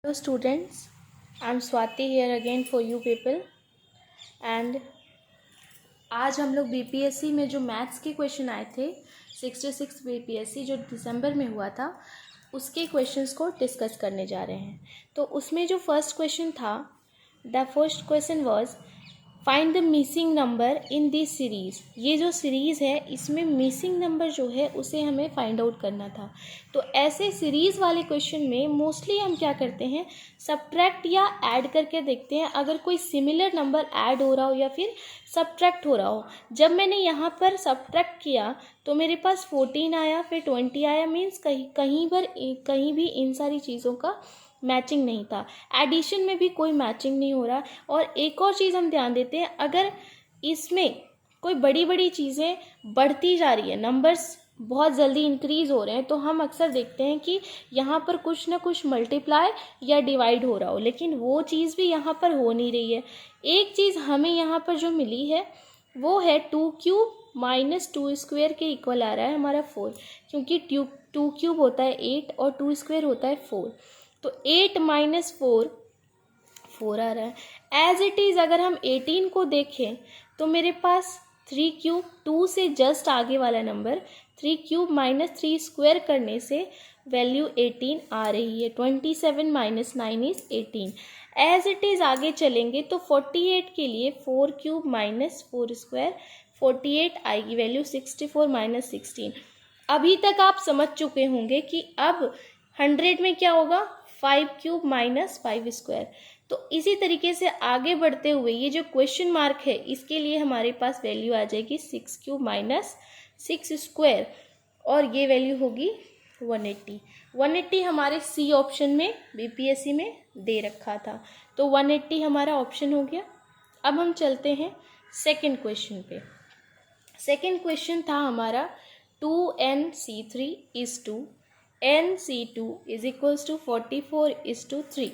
Hello students, I'm Swati here again for you people and आज हम लोग BPSC में जो मैथ्स के क्वेश्चन आए थे 66 बीपीएससी जो दिसंबर में हुआ था उसके क्वेश्चंस को डिस्कस करने जा रहे हैं। तो उसमें जो फर्स्ट क्वेश्चन था, the first question was find the missing number in this series. ये जो सीरीज़ है इसमें मिसिंग नंबर जो है उसे हमें फाइंड आउट करना था। तो ऐसे सीरीज़ वाले क्वेश्चन में मोस्टली हम क्या करते हैं, सब्ट्रैक्ट या ऐड करके देखते हैं अगर कोई सिमिलर नंबर ऐड हो रहा हो या फिर सब्ट्रैक्ट हो रहा हो। जब मैंने यहाँ पर सब्ट्रैक्ट किया तो मेरे पास 14 आया, फिर 20 आया, मीन्स कहीं भी इन सारी चीज़ों का मैचिंग नहीं था। एडिशन में भी कोई मैचिंग नहीं हो रहा। और एक और चीज़ हम ध्यान देते हैं, अगर इसमें कोई बड़ी बड़ी चीज़ें बढ़ती जा रही है, नंबर्स बहुत जल्दी इंक्रीज़ हो रहे हैं, तो हम अक्सर देखते हैं कि यहाँ पर कुछ ना कुछ मल्टीप्लाई या डिवाइड हो रहा हो, लेकिन वो चीज़ भी यहाँ पर हो नहीं रही है। एक चीज़ हमें यहाँ पर जो मिली है वो है 2³ - 2² के इक्वल आ रहा है हमारा 4, क्योंकि 2³ होता है 8 और 2² होता है 4। तो 8 - 4 आ रहा है। एज इट इज़ अगर हम 18 को देखें तो मेरे पास 3³ 2 से जस्ट आगे वाला नंबर 3³ - 3² करने से वैल्यू 18 आ रही है। 27 - 9 इज़ 18। एज इट इज़ आगे चलेंगे तो 48 के लिए 4³ - 4² 48 आएगी वैल्यू। 64 - 16। अभी तक आप समझ चुके होंगे कि अब 100 में क्या होगा, 5³ - 5²। तो इसी तरीके से आगे बढ़ते हुए ये जो क्वेश्चन मार्क है इसके लिए हमारे पास वैल्यू आ जाएगी 6³ - 6² और ये वैल्यू होगी 180। 180 हमारे सी ऑप्शन में बीपीएससी में दे रखा था, तो 180 हमारा ऑप्शन हो गया। अब हम चलते हैं सेकंड क्वेश्चन पे। सेकंड क्वेश्चन था हमारा 2nC3 is to nC2 is equals to 44:3।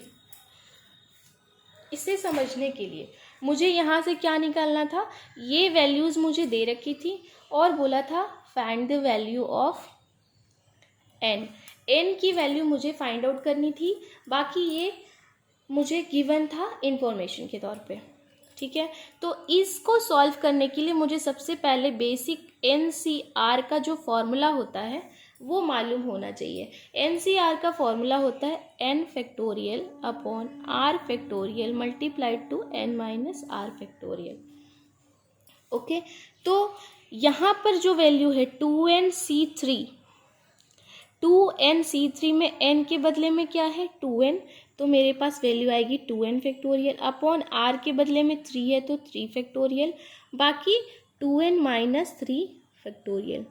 इसे समझने के लिए मुझे यहाँ से क्या निकालना था, ये वैल्यूज़ मुझे दे रखी थी और बोला था find the value of n। n की वैल्यू मुझे फाइंड आउट करनी थी, बाकी ये मुझे गिवन था इंफॉर्मेशन के तौर पे। ठीक है, तो इसको सॉल्व करने के लिए मुझे सबसे पहले बेसिक NCR का जो फॉर्मूला होता है वो मालूम होना चाहिए। NCR का फॉर्मूला होता है n factorial upon r factorial multiplied to n - r factorial. Okay, तो यहाँ पर जो वैल्यू है 2nC3 में n के बदले में क्या है 2n, तो मेरे पास वैल्यू आएगी 2n फैक्टोरियल अपॉन r के बदले में 3 है तो 3 फैक्टोरियल, बाकी 2n - 3 फैक्टोरियल।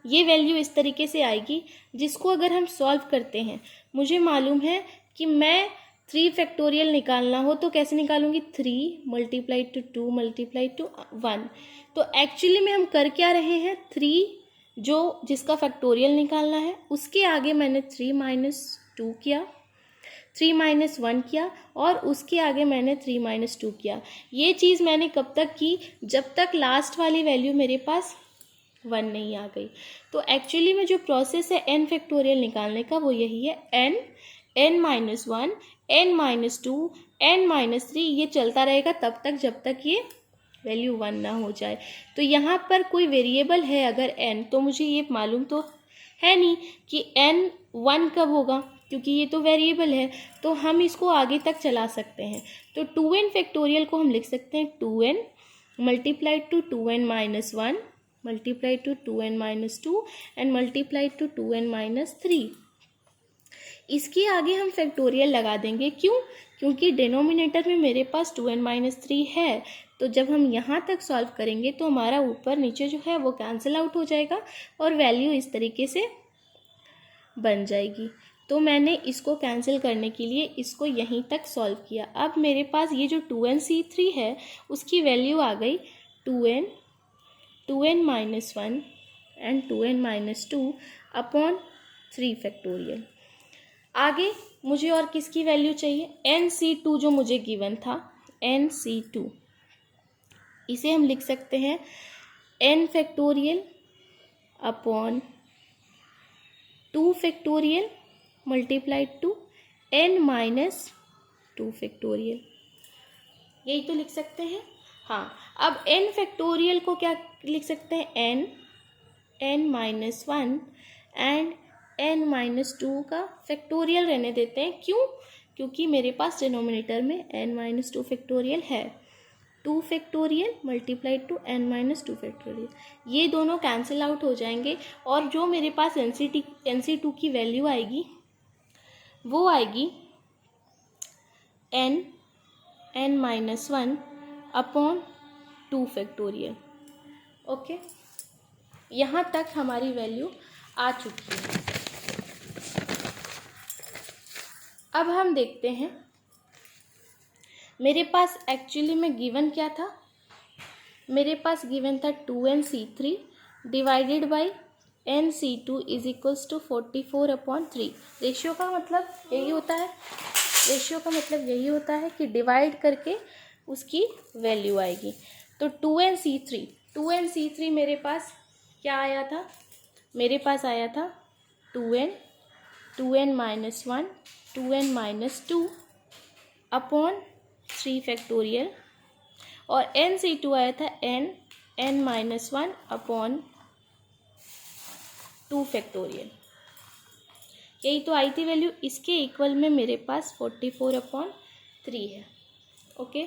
ये वैल्यू इस तरीके से आएगी, जिसको अगर हम सॉल्व करते हैं, मुझे मालूम है कि मैं 3 फैक्टोरियल निकालना हो तो कैसे निकालूंगी, 3 × 2 × 1। तो एक्चुअली में हम कर क्या रहे हैं, 3 जो जिसका फैक्टोरियल निकालना है उसके आगे मैंने 3 - 2 किया, 3 - 1 किया और उसके आगे मैंने 3 - 2 किया। ये चीज़ मैंने कब तक की, जब तक लास्ट वाली वैल्यू मेरे पास 1 नहीं आ गई। तो एक्चुअली में जो प्रोसेस है n फैक्टोरियल निकालने का वो यही है, n - 1 n - 2 n - 3, ये चलता रहेगा तब तक जब तक ये वैल्यू 1 ना हो जाए। तो यहाँ पर कोई वेरिएबल है अगर n, तो मुझे ये मालूम तो है नहीं कि n 1 कब होगा, क्योंकि ये तो वेरिएबल है, तो हम इसको आगे तक चला सकते हैं। तो 2n फैक्टोरियल को हम लिख सकते हैं 2n multiplied to 2n - 1 multiplied to 2n - 2 and multiplied to 2n - 3। इसके आगे हम फैक्टोरियल लगा देंगे, क्यों, क्योंकि डिनोमिनेटर में मेरे पास 2n - 3 है। तो जब हम यहाँ तक सॉल्व करेंगे तो हमारा ऊपर नीचे जो है वो कैंसिल आउट हो जाएगा और वैल्यू इस तरीके से बन जाएगी। तो मैंने इसको कैंसिल करने के लिए इसको यहीं तक सॉल्व किया। अब मेरे पास ये जो 2nC3 है उसकी वैल्यू आ गई 2n - 1 and 2n - 2 upon 3 factorial. आगे मुझे और किसकी वैल्यू चाहिए, nC2 जो मुझे गिवन था, nC2 इसे हम लिख सकते हैं n factorial upon 2 factorial multiplied to n minus 2 factorial, यही तो लिख सकते हैं। हाँ, अब n फैक्टोरियल को क्या लिख सकते हैं, n minus 1 and n minus 2 का फैक्टोरियल रहने देते हैं। क्यों? क्योंकि मेरे पास डिनोमिनेटर में n माइनस 2 फैक्टोरियल है। 2 factorial multiplied to n minus 2 factorial, ये दोनों कैंसिल आउट हो जाएंगे और जो मेरे पास NC2 की वैल्यू आएगी वो आएगी n minus 1 upon 2 factorial. Okay, यहाँ तक हमारी वैल्यू आ चुकी है। अब हम देखते हैं मेरे पास एक्चुअली में गिवन क्या था। मेरे पास गिवन था 2nc3 divided by nc2 is equals to 44/3। Ratio का मतलब यही होता है, रेशियो का मतलब यही होता है कि डिवाइड करके उसकी वैल्यू आएगी। तो 2nc3 मेरे पास क्या आया था, मेरे पास आया था 2n minus 1 2n minus 2 upon 3 factorial, और nc2 आया था n माइनस 1 अपॉन 2 फैक्टोरियल। यही तो आई थी वैल्यू, इसके इक्वल में मेरे पास 44/3 है। ओके,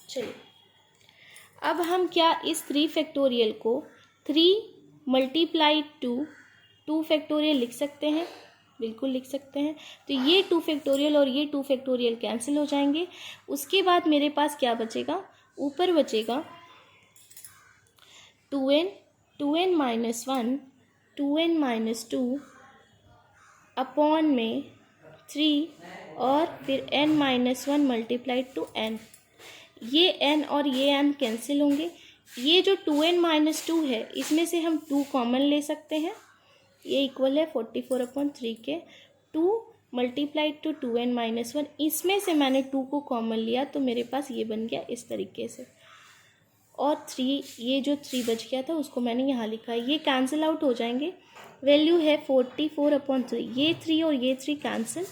चलिए अब हम क्या इस 3 फैक्टोरियल को 3 मल्टीप्लाई टू 2 फैक्टोरियल लिख सकते हैं? बिल्कुल लिख सकते हैं। तो ये 2 फैक्टोरियल और ये 2 फैक्टोरियल कैंसिल हो जाएंगे। उसके बाद मेरे पास क्या बचेगा, ऊपर बचेगा 2n minus 1 2n minus 2 upon में 3 और फिर n minus 1 multiplied to n। ये n और ये n कैंसिल होंगे। ये जो 2n माइनस 2 है इसमें से हम 2 कॉमन ले सकते हैं। ये इक्वल है 44/3 के 2 मल्टीप्लाइड टू 2n माइनस 1। इसमें से मैंने 2 को कॉमन लिया तो मेरे पास ये बन गया इस तरीके से, और 3, ये जो 3 बच गया था उसको मैंने यहाँ लिखा है। ये कैंसिल आउट हो जाएंगे, वैल्यू है 44/3। ये 3 और ये 3 कैंसिल,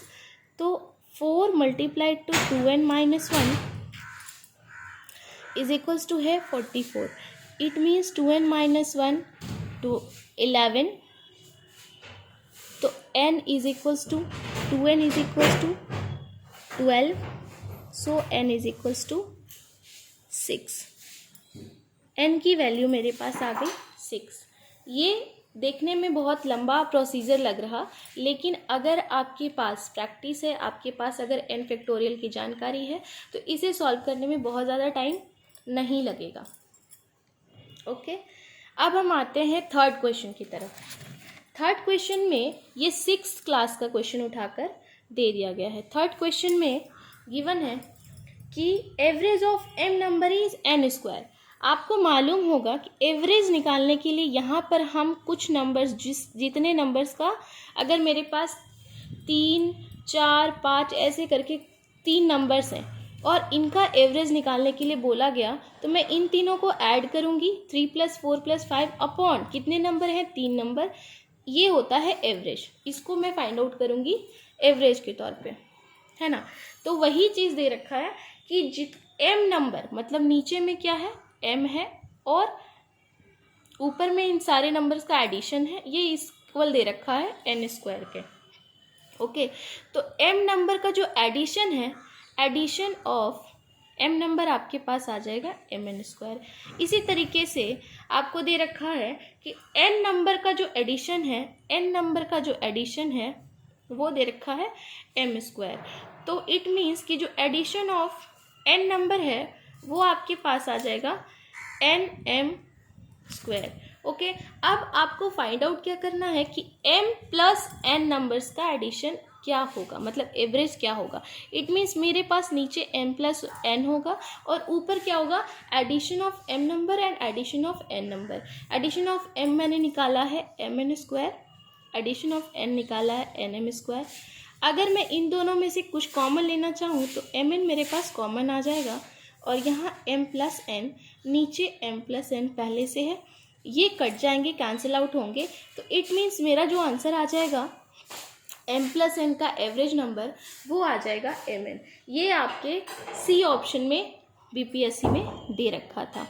तो 4 multiplied to 2n minus 1 is equals to है 44। It means 2n minus 1 to 11, तो n is equals to 2n is equals to 12, so n is equals to 6। n की वैल्यू मेरे पास आ गई 6। ये देखने में बहुत लंबा प्रोसीजर लग रहा, लेकिन अगर आपके पास प्रैक्टिस है, आपके पास अगर n फैक्टोरियल की जानकारी है तो इसे सॉल्व करने में बहुत ज़्यादा टाइम नहीं लगेगा। ओके, अब हम आते हैं थर्ड क्वेश्चन की तरफ। थर्ड क्वेश्चन में ये 6th क्लास का क्वेश्चन उठाकर दे दिया गया है। थर्ड क्वेश्चन में गिवन है कि average of m number is n square. आपको मालूम होगा कि एवरेज निकालने के लिए यहाँ पर हम कुछ नंबर्स, जितने नंबर्स का अगर मेरे पास 3, 4, 5 ऐसे करके 3 नंबर्स हैं और इनका एवरेज निकालने के लिए बोला गया, तो मैं इन तीनों को ऐड करूँगी 3 + 4 + 5 अपॉन कितने नंबर हैं, 3 नंबर। ये होता है एवरेज। इसको मैं फाइंड आउट करूँगी एवरेज के तौर पे, है ना। तो वही चीज़ दे रखा है कि m नंबर मतलब नीचे में क्या है, m है, और ऊपर में इन सारे नंबर्स का एडिशन है। ये इक्वल दे रखा है n स्क्वायर के। ओके, तो m नंबर का जो एडिशन है, एडिशन ऑफ m नंबर आपके पास आ जाएगा mn स्क्वायर। इसी तरीके से आपको दे रखा है कि n नंबर का जो एडिशन है, n नंबर का जो एडिशन है वो दे रखा है m स्क्वायर। तो इट मीन्स कि जो एडिशन ऑफ n नंबर है वो आपके पास आ जाएगा nm स्क्वायर। ओके, अब आपको फाइंड आउट क्या करना है कि m प्लस n नंबर्स का एडिशन क्या होगा, मतलब एवरेज क्या होगा। इट मीन्स मेरे पास नीचे m प्लस n होगा और ऊपर क्या होगा, addition of m number and addition of n number. Addition of m मैंने निकाला है mn square, addition of n निकाला है nm स्क्वायर। अगर मैं इन दोनों में से कुछ कॉमन लेना चाहूँ तो mn मेरे पास कॉमन आ जाएगा, और यहाँ m प्लस n, नीचे m प्लस n पहले से है, ये कट जाएंगे, कैंसिल आउट होंगे, तो इट मीन्स मेरा जो आंसर आ जाएगा m+n का एवरेज नंबर वो आ जाएगा mn। ये आपके सी ऑप्शन में बीपीएससी में दे रखा था।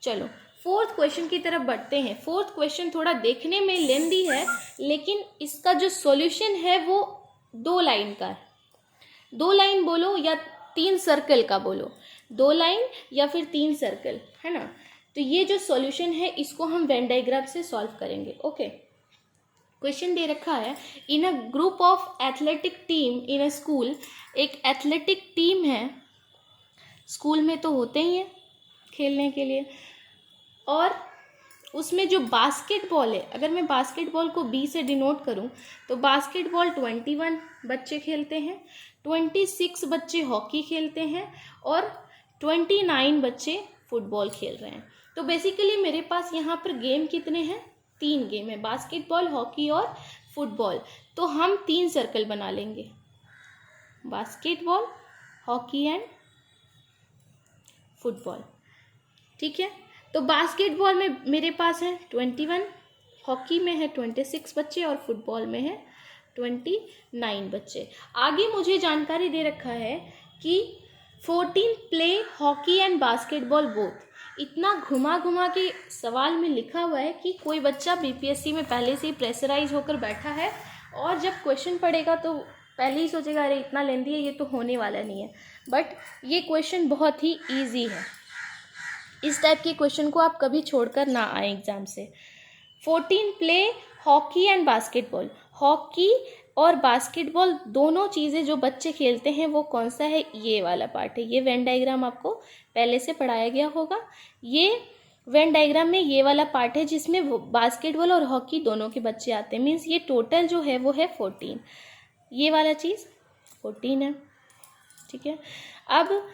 चलो फोर्थ क्वेश्चन की तरफ बढ़ते हैं। फोर्थ क्वेश्चन थोड़ा देखने में लेंदी है, लेकिन इसका जो सॉल्यूशन है वो 2 लाइन का है। 2 लाइन बोलो या 3 सर्कल का बोलो, 2 लाइन या फिर 3 सर्कल, है ना। तो ये जो सॉल्यूशन है इसको हम वेन डायग्राम से सॉल्व करेंगे। ओके, क्वेश्चन दे रखा है, in a group of athletic team in a school. एक एथलेटिक टीम है, स्कूल में तो होते ही हैं खेलने के लिए, और उसमें जो बास्केटबॉल है, अगर मैं बास्केटबॉल को बी से डिनोट करूं तो बास्केटबॉल 21 बच्चे खेलते हैं, 26 बच्चे हॉकी खेलते हैं और 29 बच्चे फुटबॉल खेल रहे हैं। तो बेसिकली मेरे पास यहाँ पर गेम कितने हैं, 3 गेम है, बास्केटबॉल, हॉकी और फुटबॉल। तो हम 3 सर्कल बना लेंगे, बास्केटबॉल, हॉकी एंड फुटबॉल। ठीक है, तो बास्केटबॉल में मेरे पास है 21, हॉकी में है 26 बच्चे और फुटबॉल में है 29 बच्चे। आगे मुझे जानकारी दे रखा है कि 14 play hockey and basketball both. इतना घुमा घुमा के सवाल में लिखा हुआ है कि कोई बच्चा बीपीएससी में पहले से ही प्रेशराइज होकर बैठा है और जब क्वेश्चन पढ़ेगा तो पहले ही सोचेगा अरे इतना लेंदी है, ये तो होने वाला नहीं है। बट ये क्वेश्चन बहुत ही ईजी है। इस टाइप के क्वेश्चन को आप कभी छोड़कर ना आए एग्जाम से। 14 play hockey and basketball. Hockey और बास्केटबॉल दोनों चीज़ें जो बच्चे खेलते हैं वो कौन सा है, ये वाला पार्ट है। ये वेन डायग्राम आपको पहले से पढ़ाया गया होगा। ये वेन डायग्राम में ये वाला पार्ट है जिसमें बास्केटबॉल और हॉकी दोनों के बच्चे आते हैं। मीन्स ये टोटल जो है वो है 14। ये वाला चीज़ 14 है। ठीक है, अब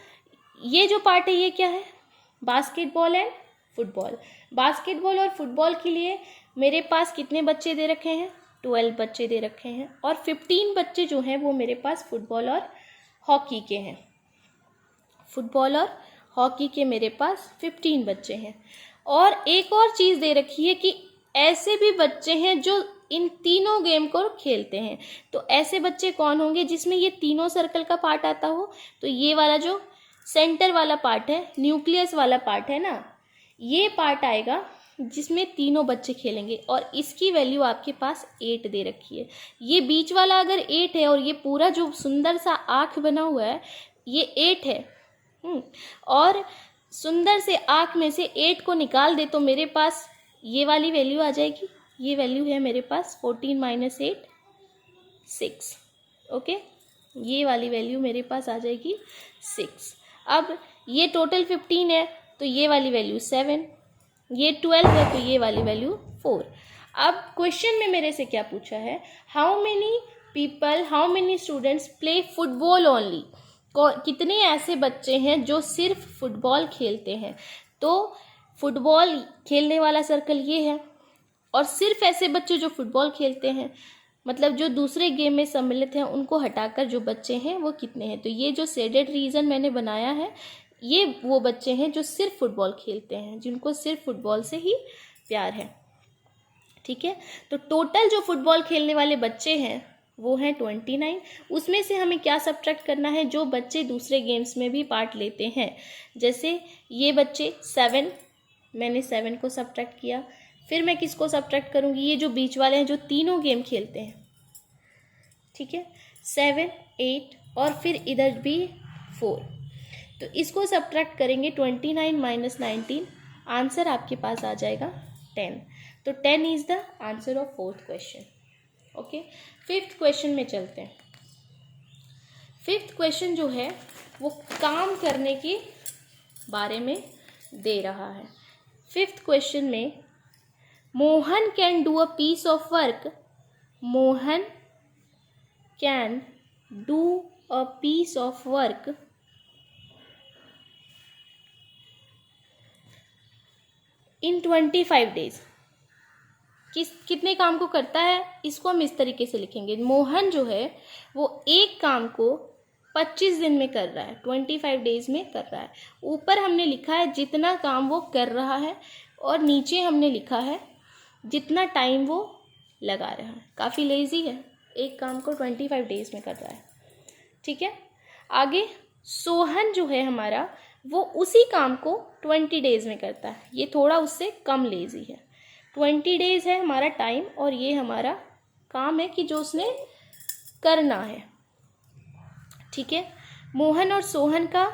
ये जो पार्ट है ये क्या है, बास्केटबॉल एंड फुटबॉल। बास्केटबॉल और फुटबॉल के लिए मेरे पास कितने बच्चे दे रखे हैं, 12 बच्चे दे रखे हैं, और 15 बच्चे जो हैं वो मेरे पास फुटबॉल और हॉकी के हैं। फुटबॉल और हॉकी के मेरे पास 15 बच्चे हैं। और एक और चीज़ दे रखी है कि ऐसे भी बच्चे हैं जो इन तीनों गेम को खेलते हैं। तो ऐसे बच्चे कौन होंगे जिसमें ये तीनों सर्कल का पार्ट आता हो, तो ये वाला जो सेंटर वाला पार्ट है, न्यूक्लियस वाला पार्ट है ना, ये पार्ट आएगा जिसमें तीनों बच्चे खेलेंगे। और इसकी वैल्यू आपके पास 8 दे रखी है। ये बीच वाला अगर 8 है और ये पूरा जो सुंदर सा आँख बना हुआ है ये 8 है, और सुंदर से आँख में से 8 को निकाल दे तो मेरे पास ये वाली वैल्यू आ जाएगी। ये वैल्यू है मेरे पास 14 - 8 6। ओके, ये वाली वैल्यू मेरे पास आ जाएगी 6। अब ये टोटल 15 है तो ये वाली वैल्यू 7, ये 12 है तो ये वाली वैल्यू 4। अब क्वेश्चन में मेरे से क्या पूछा है, how many students play football only. कितने ऐसे बच्चे हैं जो सिर्फ फुटबॉल खेलते हैं। तो फुटबॉल खेलने वाला सर्कल ये है, और सिर्फ ऐसे बच्चे जो फुटबॉल खेलते हैं, मतलब जो दूसरे गेम में सम्मिलित हैं, उनको हटाकर जो बच्चे हैं वो कितने हैं। तो ये जो शेडेड रीजन मैंने बनाया है ये वो बच्चे हैं जो सिर्फ फुटबॉल खेलते हैं, जिनको सिर्फ फुटबॉल से ही प्यार है। ठीक है, तो टोटल जो फुटबॉल खेलने वाले बच्चे हैं वो हैं 29। उसमें से हमें क्या सब्ट्रैक्ट करना है, जो बच्चे दूसरे गेम्स में भी पार्ट लेते हैं। जैसे ये बच्चे 7, मैंने 7 को सब्ट्रैक्ट किया। फिर मैं किसको सब्ट्रैक्ट करूँगी, ये जो बीच वाले हैं जो तीनों गेम खेलते हैं। ठीक है, 7, 8 और फिर इधर भी 4। तो इसको सब्ट्रैक्ट करेंगे 29 - 19, आंसर आपके पास आ जाएगा 10। तो 10 is the answer of 4th question. Okay, 5th question में चलते हैं। 5th क्वेश्चन जो है वो काम करने के बारे में दे रहा है। 5th क्वेश्चन में Mohan can do a piece of work. Mohan can do a piece of work in 25 days। कितने काम को करता है, इसको हम इस तरीके से लिखेंगे। मोहन जो है वो एक काम को 25 दिन में कर रहा है, 25 days में कर रहा है। ऊपर हमने लिखा है जितना काम वो कर रहा है, और नीचे हमने लिखा है जितना टाइम वो लगा रहा है। काफ़ी लेज़ी है, एक काम को 25 डेज़ में कर रहा है। ठीक है, आगे सोहन जो है हमारा वो उसी काम को 20 डेज़ में करता है। ये थोड़ा उससे कम लेज़ी है। 20 डेज़ है हमारा टाइम और ये हमारा काम है कि जो उसने करना है। ठीक है, मोहन और सोहन का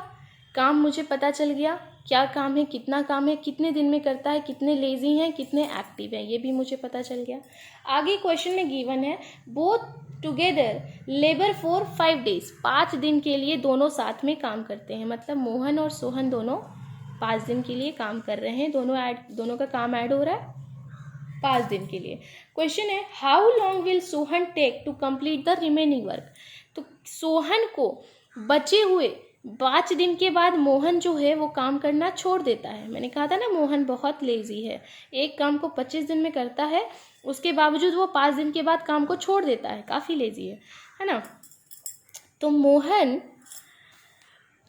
काम मुझे पता चल गया, क्या काम है, कितना काम है, कितने दिन में करता है, कितने लेज़ी हैं, कितने एक्टिव हैं, ये भी मुझे पता चल गया। आगे क्वेश्चन में गिवन है both together labour for 5 days, 5 दिन के लिए दोनों साथ में काम करते हैं। मतलब मोहन और सोहन दोनों 5 दिन के लिए काम कर रहे हैं, दोनों का काम ऐड हो रहा है 5 दिन के लिए। क्वेश्चन है how long will Sohan take to complete the remaining work. तो सोहन को बचे हुए 5 दिन के बाद मोहन जो है वो काम करना छोड़ देता है। मैंने कहा था ना मोहन बहुत लेज़ी है, एक काम को 25 दिन में करता है, उसके बावजूद वो 5 दिन के बाद काम को छोड़ देता है, काफ़ी लेज़ी है ना। तो मोहन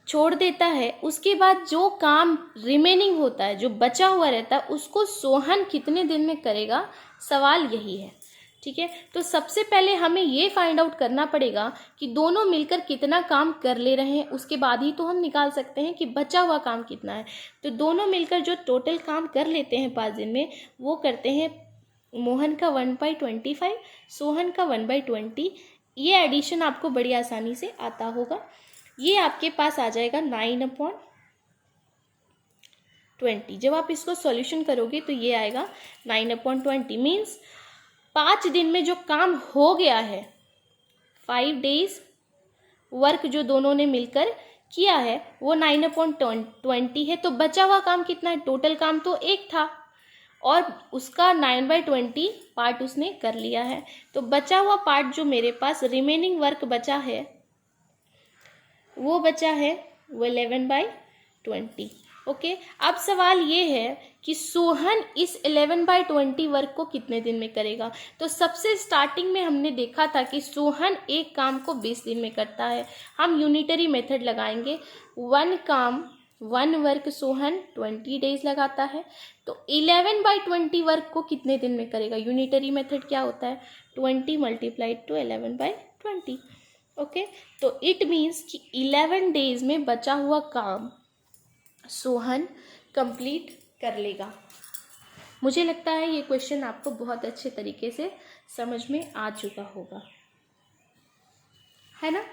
छोड़ देता है, उसके बाद जो काम रिमेनिंग होता है, जो बचा हुआ रहता है, उसको सोहन कितने दिन में करेगा, सवाल यही है। ठीक है, तो सबसे पहले हमें ये फाइंड आउट करना पड़ेगा कि दोनों मिलकर कितना काम कर ले रहे हैं, उसके बाद ही तो हम निकाल सकते हैं कि बचा हुआ काम कितना है। तो दोनों मिलकर जो टोटल काम कर लेते हैं 5 दिन में, वो करते हैं मोहन का 1/25, सोहन का 1/20। ये एडिशन आपको बड़ी आसानी से आता होगा। ये आपके पास आ जाएगा 9/20। जब आप इसको सॉल्यूशन करोगे तो ये आएगा 9/20। मीन्स 5 दिन में जो काम हो गया है, 5 डेज वर्क जो दोनों ने मिलकर किया है वो 9/20 है। तो बचा हुआ काम कितना है, टोटल काम तो एक था और उसका 9/20 पार्ट उसने कर लिया है। तो बचा हुआ पार्ट जो मेरे पास रिमेनिंग वर्क बचा है वो बचा है वो 11/20। ओके, अब सवाल ये है कि सोहन इस 11/20 वर्क को कितने दिन में करेगा। तो सबसे स्टार्टिंग में हमने देखा था कि सोहन एक काम को 20 दिन में करता है। हम यूनिटरी मेथड लगाएंगे, 1 वर्क सोहन 20 डेज लगाता है। तो 11/20 वर्क को कितने दिन में करेगा, यूनिटरी मेथड क्या होता है, 20 × 11/20। ओके, तो इट मीन्स कि 11 डेज में बचा हुआ काम सोहन कंप्लीट कर लेगा। मुझे लगता है ये क्वेश्चन आपको बहुत अच्छे तरीके से समझ में आ चुका होगा, है ना।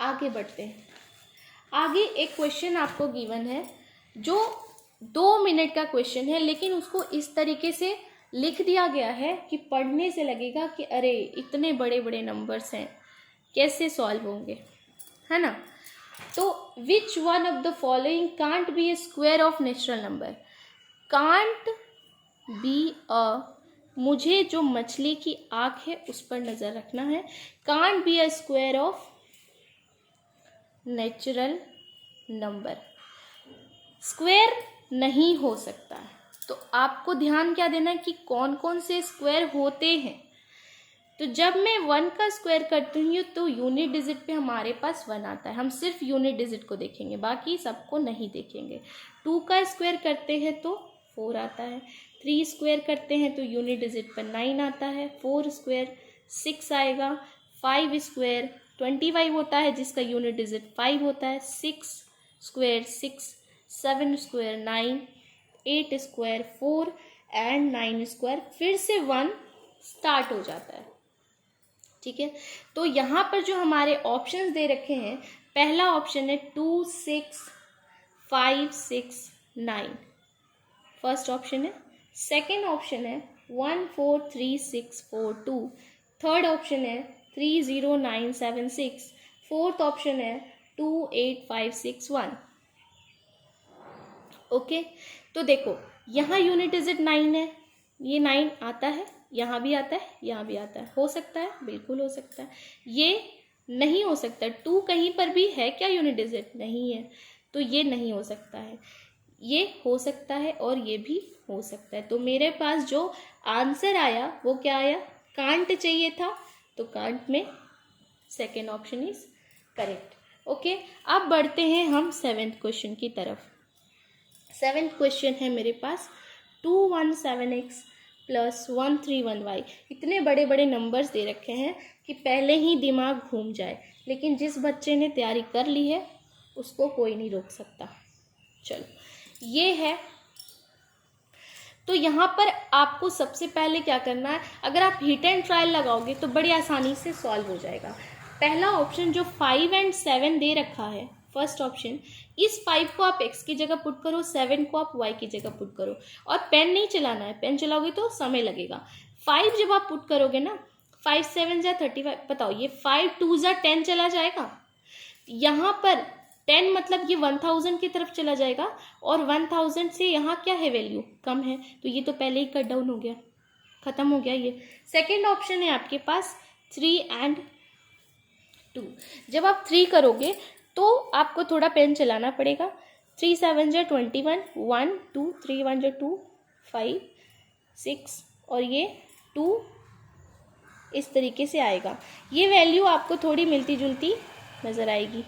आगे बढ़ते हैं। आगे एक क्वेश्चन आपको गिवन है जो 2 मिनट का क्वेश्चन है, लेकिन उसको इस तरीके से लिख दिया गया है कि पढ़ने से लगेगा कि अरे इतने बड़े बड़े नंबर्स हैं, कैसे सॉल्व होंगे, है ना। तो which one of the following can't be A square of natural number. Can't be a, मुझे जो मछली की आँख है उस पर नज़र रखना है। Can't be a square of natural number, square नहीं हो सकता है। तो आपको ध्यान क्या देना है कि कौन कौन से स्क्वायर होते हैं। तो जब मैं 1 का स्क्वायर करती हूँ तो यूनिट डिजिट पे हमारे पास 1 आता है, हम सिर्फ यूनिट डिजिट को देखेंगे, बाकी सबको नहीं देखेंगे। 2 का स्क्वायर करते हैं तो 4 आता है, 3 स्क्वायर करते हैं तो यूनिट डिजिट पर 9 आता है, 4 स्क्वायर 6 आएगा, 5 स्क्वायर 25 होता है जिसका यूनिट डिजिट 5 होता है, 6 square 6, 7 square 9, 8 square 4 and 9 square फिर से 1 स्टार्ट हो जाता है। ठीक है, तो यहाँ पर जो हमारे ऑप्शंस दे रखे हैं, पहला ऑप्शन है 2 6 5 6 9, फर्स्ट ऑप्शन है। सेकंड ऑप्शन है 1 4 3 6 4 2, थर्ड ऑप्शन है 3 0 9 7 6, फोर्थ ऑप्शन है 2 8 5 6 1। ओके, तो देखो यहाँ यूनिट डिजिट 9 है, ये 9 आता है, यहाँ भी आता है, यहाँ भी आता है, हो सकता है, बिल्कुल हो सकता है। ये नहीं हो सकता, 2 कहीं पर भी है क्या यूनिट डिजिट, नहीं है, तो ये नहीं हो सकता है। ये हो सकता है और ये भी हो सकता है। तो मेरे पास जो आंसर आया वो क्या आया, कांट चाहिए था, तो कांट में second option is correct. Okay, अब बढ़ते हैं हम 7th क्वेश्चन की तरफ। सेवेंथ क्वेश्चन है मेरे पास 217x प्लस 131y। इतने बड़े बड़े नंबर्स दे रखे हैं कि पहले ही दिमाग घूम जाए, लेकिन जिस बच्चे ने तैयारी कर ली है उसको कोई नहीं रोक सकता। चलो ये है। तो यहाँ पर आपको सबसे पहले क्या करना है, अगर आप हिट एंड ट्रायल लगाओगे तो बड़ी आसानी से सॉल्व हो जाएगा। पहला ऑप्शन जो 5 और 7 दे रखा है, फर्स्ट ऑप्शन, इस 5 को आप x की जगह पुट करो, 7 को आप y की जगह पुट करो, और पेन नहीं चलाना है, पेन चलाओगे तो समय लगेगा। 5 जब आप पुट करोगे ना, 5 7 जा 35, बताओ ये 5 2 जा 10 चला जाएगा। यहाँ पर 10 मतलब ये 1000 की तरफ चला जाएगा, और 1000 से यहाँ क्या है, वैल्यू कम है, तो ये तो पहले ही कट डाउन हो गया, खत्म हो गया ये। सेकेंड ऑप्शन है आपके पास 3 और 2। जब आप 3 करोगे तो आपको थोड़ा पेन चलाना पड़ेगा। 3 7 जा 21, 1 2 3 1 जा 2 5 6, और ये 2 इस तरीके से आएगा। ये वैल्यू आपको थोड़ी मिलती जुलती नज़र आएगी,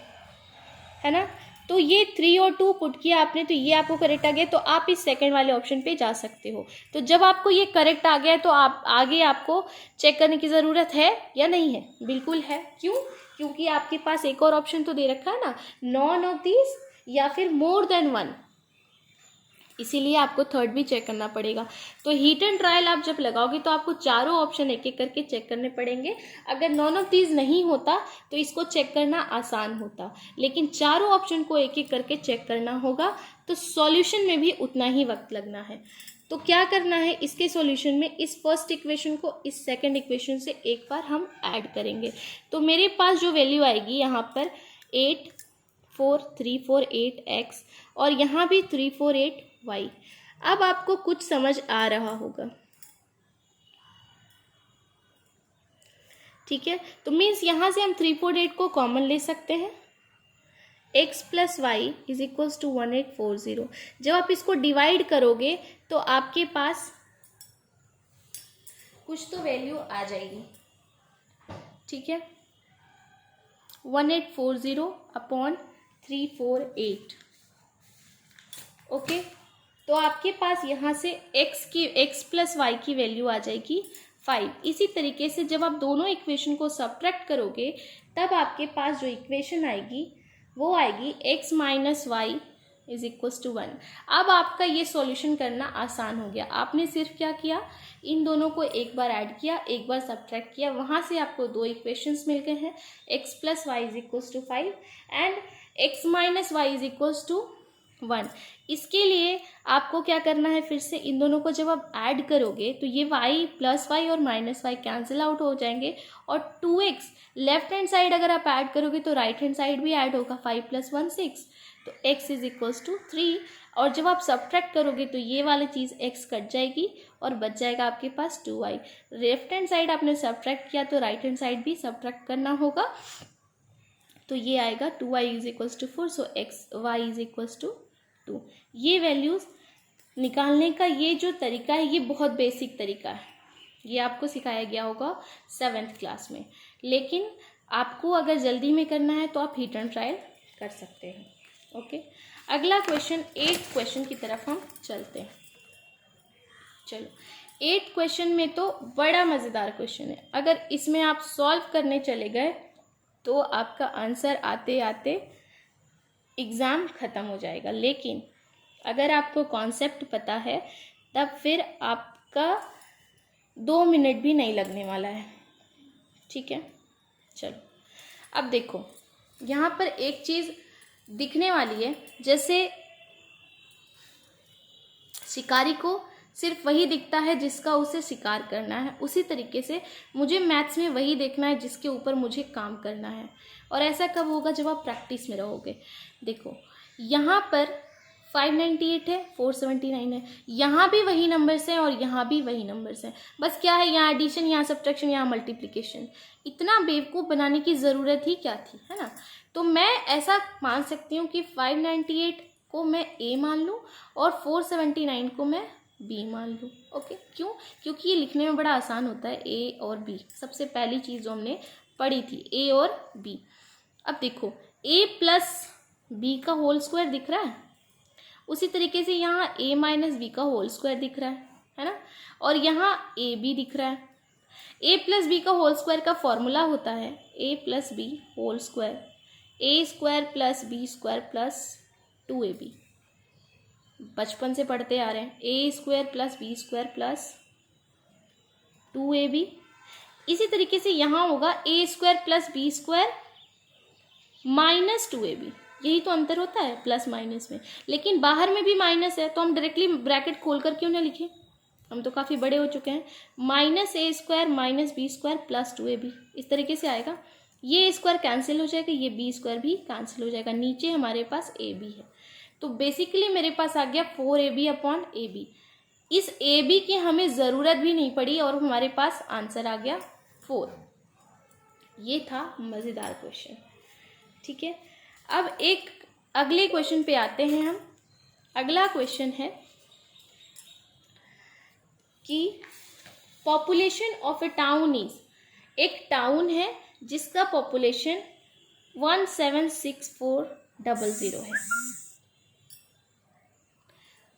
है ना। तो ये 3 और 2 पुट किया आपने, तो ये आपको करेक्ट आ गया, तो आप इस सेकंड वाले ऑप्शन पे जा सकते हो। तो जब आपको ये करेक्ट आ गया तो आप आगे आपको चेक करने की ज़रूरत है या नहीं है, बिल्कुल है। क्यों? क्योंकि आपके पास एक और ऑप्शन तो दे रखा है ना, नॉन ऑफ दिस या फिर मोर देन 1, इसीलिए आपको थर्ड भी चेक करना पड़ेगा। तो हीट एंड ट्रायल आप जब लगाओगे तो आपको चारों ऑप्शन एक एक करके चेक करने पड़ेंगे। अगर नॉन ऑफ दीज नहीं होता तो इसको चेक करना आसान होता, लेकिन चारों ऑप्शन को एक एक करके चेक करना होगा, तो सॉल्यूशन में भी उतना ही वक्त लगना है। तो क्या करना है, इसके सॉल्यूशन में इस फर्स्ट इक्वेशन को इस सेकंड इक्वेशन से एक बार हम ऐड करेंगे। तो मेरे पास जो वैल्यू आएगी यहाँ पर 8 4 3 4 8 x, और यहाँ भी 3 4 8 y। अब आपको कुछ समझ आ रहा होगा, ठीक है। तो मीन्स यहाँ से हम 3 4 8 को कॉमन ले सकते हैं, x plus y is equals to 1840। जब आप इसको डिवाइड करोगे तो आपके पास कुछ तो वैल्यू आ जाएगी, ठीक है, 1840 अपॉन 348। ओके, तो आपके पास यहाँ से x प्लस वाई की वैल्यू आ जाएगी 5। इसी तरीके से जब आप दोनों इक्वेशन को सब्ट्रैक्ट करोगे तब आपके पास जो इक्वेशन आएगी वो आएगी x minus y is equals to 1। अब आपका ये सॉल्यूशन करना आसान हो गया। आपने सिर्फ क्या किया, इन दोनों को एक बार ऐड किया, एक बार सब्ट्रैक्ट किया, वहाँ से आपको दो इक्वेशंस मिल गए हैं, x plus y is equals to 5 and x minus y is equals to 1। इसके लिए आपको क्या करना है, फिर से इन दोनों को जब आप ऐड करोगे तो ये y प्लस वाई और माइनस वाई कैंसिल आउट हो जाएंगे, और 2x लेफ्ट हैंड साइड अगर आप ऐड करोगे तो राइट हैंड साइड भी ऐड होगा, 5 प्लस 1 6, तो x इज इक्वल्स टू 3। और जब आप सब्ट्रैक्ट करोगे तो ये वाली चीज़ x कट जाएगी और बच जाएगा आपके पास 2y। लेफ्ट हैंड साइड आपने सब्ट्रैक्ट किया तो राइट हैंड साइड भी सब्ट्रैक्ट करना होगा, तो ये आएगा 2y is equals to 4, so y is equals to 2। ये वैल्यूज़ निकालने का ये जो तरीका है ये बहुत बेसिक तरीका है, ये आपको सिखाया गया होगा 7th क्लास में, लेकिन आपको अगर जल्दी में करना है तो आप हिट एंड ट्रायल कर सकते हैं। ओके, अगला क्वेश्चन 8th क्वेश्चन की तरफ हम चलते हैं। चलो 8th क्वेश्चन में तो बड़ा मज़ेदार क्वेश्चन है, अगर इसमें आप सॉल्व करने चले गए तो आपका आंसर आते आते एग्ज़ाम ख़त्म हो जाएगा, लेकिन अगर आपको कॉन्सेप्ट पता है तब फिर आपका 2 मिनट भी नहीं लगने वाला है, ठीक है। चलो अब देखो, यहाँ पर एक चीज़ दिखने वाली है, जैसे शिकारी को सिर्फ वही दिखता है जिसका उसे शिकार करना है, उसी तरीके से मुझे मैथ्स में वही देखना है जिसके ऊपर मुझे काम करना है। और ऐसा कब होगा, जब आप प्रैक्टिस में रहोगे। देखो यहाँ पर 598 है, 479 है, यहाँ भी वही नंबर्स हैं और यहाँ भी वही नंबर्स हैं, बस क्या है, यहाँ एडिशन, यहाँ सब्ट्रैक्शन, यहाँ मल्टीप्लिकेशन। इतना बेवकूफ़ बनाने की ज़रूरत ही क्या थी, है ना। तो मैं ऐसा मान सकती हूँ कि 598 को मैं A मान लूँ और 479 को मैं B मान लूँ। ओके, क्यों? क्योंकि ये लिखने में बड़ा आसान होता है, A और B। सबसे पहली चीज़ जो हमने पढ़ी थी, A और B। अब देखो A प्लस B का होल स्क्वायर दिख रहा है, उसी तरीके से यहाँ a माइनस बी का होल स्क्वायर दिख रहा है ना, और यहाँ ए बी दिख रहा है। a प्लस बी का होल स्क्वायर का फॉर्मूला होता है a plus B whole square, A square plus B square plus 2ab। बचपन से पढ़ते आ रहे हैं, A square plus B square plus 2ab। इसी तरीके से यहाँ होगा A square plus B square minus 2ab। यही तो अंतर होता है प्लस माइनस में, लेकिन बाहर में भी माइनस है तो हम डायरेक्टली ब्रैकेट खोल कर क्यों ना लिखें, हम तो काफ़ी बड़े हो चुके हैं। Minus A square minus B square plus 2ab, इस तरीके से आएगा। ये स्क्वायर कैंसिल हो जाएगा, ये बी स्क्वायर भी कैंसिल हो जाएगा, नीचे हमारे पास ए बी है। तो बेसिकली मेरे पास आ गया 4ab अपॉन ए बी। इस ए बी की हमें ज़रूरत भी नहीं पड़ी और हमारे पास आंसर आ गया 4। ये था मज़ेदार क्वेश्चन। ठीक है, अब एक अगले क्वेश्चन पे आते हैं हम। अगला क्वेश्चन है कि population of A town is, एक टाउन है जिसका पॉपुलेशन 1,76,400 है।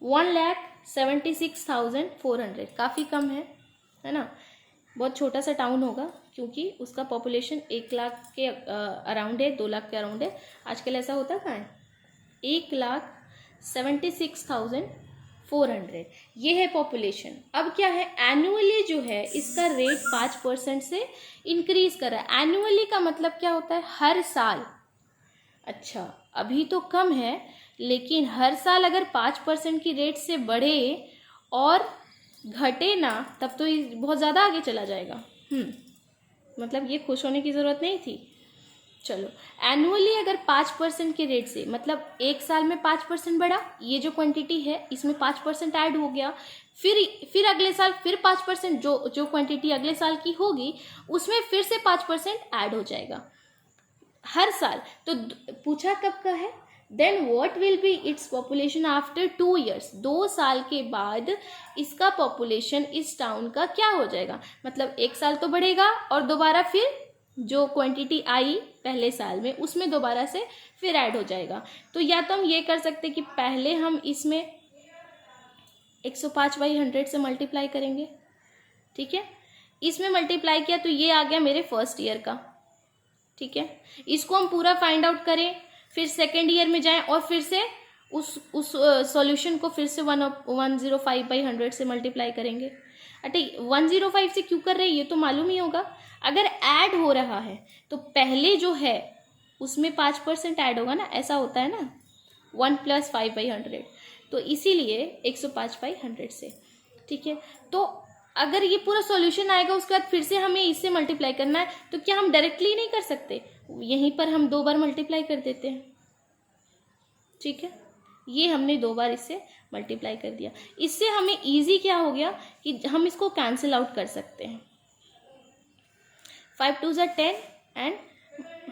1,76,400 काफ़ी कम है ना, बहुत छोटा सा टाउन होगा क्योंकि उसका पॉपुलेशन 1 लाख के अराउंड है, 2 लाख के अराउंड है। आजकल ऐसा होता कहाँ है, 1,76,400 ये है पॉपुलेशन। अब क्या है, एनुअली जो है इसका रेट 5% से इंक्रीज कर रहा है। एनुअली का मतलब क्या होता है, हर साल। अच्छा, अभी तो कम है, लेकिन हर साल अगर 5% की रेट से बढ़े और घटे ना, तब तो ये बहुत ज़्यादा आगे चला जाएगा। मतलब ये खुश होने की ज़रूरत नहीं थी। चलो, एनुअली अगर 5% के रेट से, मतलब एक साल में 5% बढ़ा, ये जो क्वांटिटी है इसमें 5% ऐड हो गया, फिर अगले साल फिर 5%, जो क्वांटिटी अगले साल की होगी उसमें फिर से 5% ऐड हो जाएगा हर साल। तो पूछा कब का है, then what will be its population after 2 years, 2 साल के बाद इसका पॉपुलेशन इस टाउन का क्या हो जाएगा। मतलब एक साल तो बढ़ेगा और दोबारा फिर जो क्वांटिटी आई पहले साल में उसमें दोबारा से फिर ऐड हो जाएगा। तो या तो हम ये कर सकते कि पहले हम इसमें 105/100 से मल्टीप्लाई करेंगे। ठीक है, इसमें मल्टीप्लाई किया तो ये आ गया मेरे फर्स्ट ईयर का। ठीक है, इसको हम पूरा फाइंड आउट करें, फिर सेकेंड ईयर में जाएं और फिर से उस सॉल्यूशन को फिर से 105/100 से मल्टीप्लाई करेंगे। अच्छा, 105 से क्यों कर रहे हैं ये तो मालूम ही होगा। अगर ऐड हो रहा है तो पहले जो है उसमें 5% ऐड होगा ना, ऐसा होता है ना, 1 + 5/100, तो इसीलिए 105/100 से। ठीक है, तो अगर ये पूरा सॉल्यूशन आएगा उसके बाद फिर से हमें इससे मल्टीप्लाई करना है, तो क्या हम डायरेक्टली नहीं कर सकते, यहीं पर हम 2 बार मल्टीप्लाई कर देते हैं। ठीक है, ये हमने 2 बार इससे मल्टीप्लाई कर दिया। इससे हमें इजी क्या हो गया कि हम इसको कैंसिल आउट कर सकते हैं। 5 × 2 = 10 एंड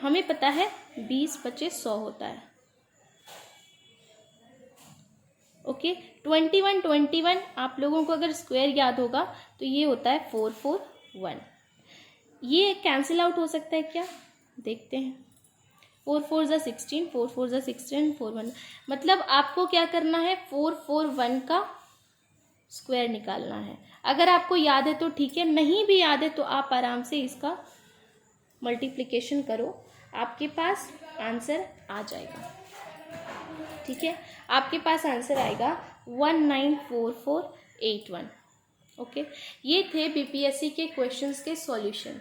हमें पता है 20 × 25 = 100 होता है। ओके, 21 आप लोगों को अगर स्क्वायर याद होगा तो ये होता है 441। ये कैंसिल आउट हो सकता है क्या, देखते हैं। 4 × 4 = 16, 4 × 4 = 16, 4 × 1, मतलब आपको क्या करना है, 441 का स्क्वायर निकालना है। अगर आपको याद है तो ठीक है, नहीं भी याद है तो आप आराम से इसका मल्टीप्लिकेशन करो, आपके पास आंसर आ जाएगा। ठीक है, आपके पास आंसर आएगा 194481। ओके, ये थे बीपीएससी के क्वेश्चंस के सॉल्यूशन।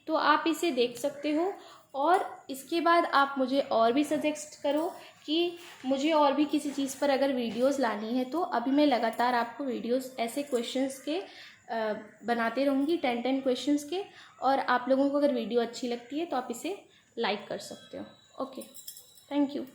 तो आप इसे देख सकते हो और इसके बाद आप मुझे और भी सजेस्ट करो कि मुझे और भी किसी चीज़ पर अगर वीडियोस लानी है तो अभी मैं लगातार आपको वीडियोस ऐसे क्वेश्चंस के बनाते रहूँगी, 10 क्वेश्चंस के। और आप लोगों को अगर वीडियो अच्छी लगती है तो आप इसे लाइक कर सकते हो। Okay, thank you.